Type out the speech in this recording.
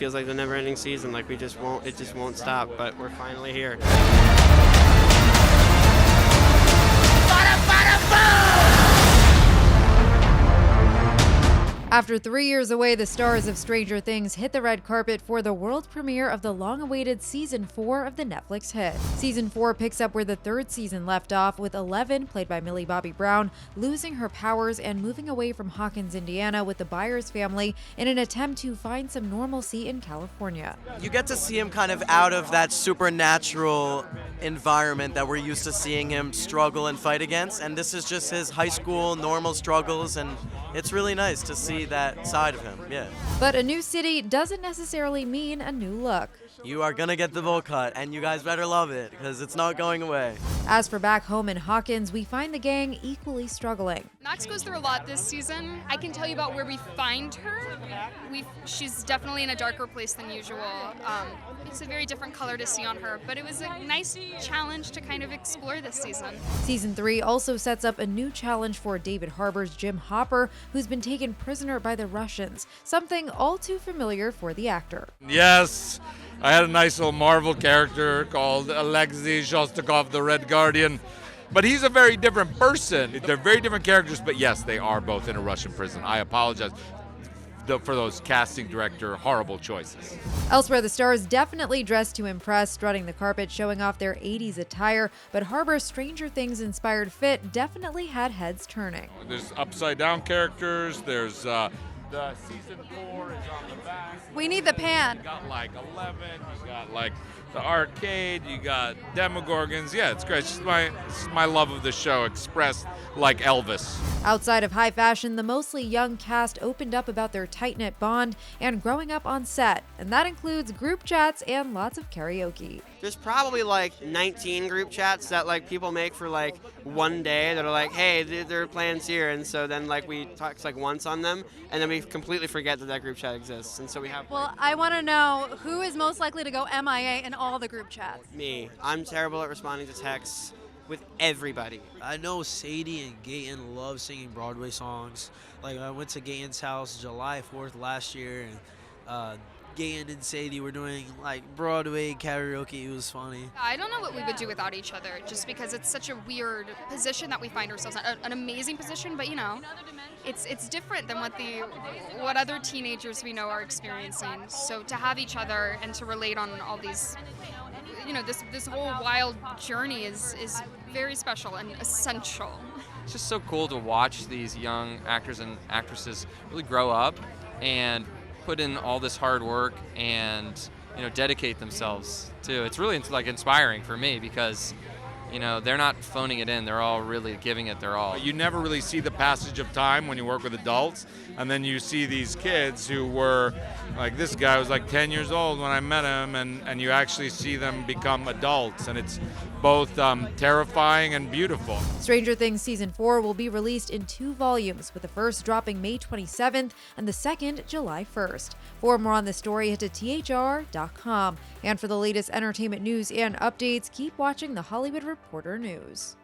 feels like the never-ending season. Like it just won't stop. But we're finally here. After 3 years away, the stars of Stranger Things hit the red carpet for the world premiere of the long-awaited Season 4 of the Netflix hit. Season 4 picks up where the third season left off, with Eleven, played by Millie Bobby Brown, losing her powers and moving away from Hawkins, Indiana with the Byers family in an attempt to find some normalcy in California. You get to see him kind of out of that supernatural environment that we're used to seeing him struggle and fight against, and this is just his high school normal struggles, and it's really nice to see that side of him, yeah. But a new city doesn't necessarily mean a new look. You are gonna get the bowl cut, and you guys better love it, because it's not going away. As for back home in Hawkins, we find the gang equally struggling. Max goes through a lot this season. I can tell you about where we find her. She's definitely in a darker place than usual. It's a very different color to see on her, but it was a nice challenge to kind of explore this season. Season 3 also sets up a new challenge for David Harbour's Jim Hopper, who's been taken prisoner by the Russians, something all too familiar for the actor. Yes, I had a nice little Marvel character called Alexei Shostakov, the Red Guardian, but he's a very different person. They're very different characters, but yes, they are both in a Russian prison. I apologize for those casting director horrible choices. Elsewhere, the stars definitely dressed to impress, strutting the carpet, showing off their 80s attire, but Harbour's Stranger Things inspired fit definitely had heads turning. There's upside down characters, there's the season 4 is on the back. We need the pan. You got like 11, you got like the arcade, you got Demogorgons. Yeah, it's great. It's my love of the show expressed like Elvis. Outside of high fashion, the mostly young cast opened up about their tight-knit bond and growing up on set, and that includes group chats and lots of karaoke. There's probably like 19 group chats that like people make for like one day that are like, hey, there are plans here, and so then like we talk like once on them, and then we completely forget that group chat exists, and so we have. Well, I want to know who is most likely to go MIA in all the group chats. Me. I'm terrible at responding to texts with everybody. I know Sadie and Gaten love singing Broadway songs. Like I went to Gaten's house July 4th last year, and Gaten and Sadie were doing like Broadway karaoke. It was funny. I don't know what we would do without each other, just because it's such a weird position that we find ourselves in. An amazing position, but you know, it's different than what other teenagers we know are experiencing. So to have each other and to relate on all these, you know, this whole wild journey is very special and essential. It's just so cool to watch these young actors and actresses really grow up and put in all this hard work and, you know, dedicate themselves to. It's really like inspiring for me because, you know, they're not phoning it in. They're all really giving it their all. You never really see the passage of time when you work with adults, and then you see these kids who were like, this guy was like 10 years old when I met him, and you actually see them become adults, and it's both terrifying and beautiful. Stranger Things Season 4 will be released in 2 volumes, with the first dropping May 27th and the second July 1st. For more on this story, head to THR.com. And for the latest entertainment news and updates, keep watching the Hollywood Reporter News.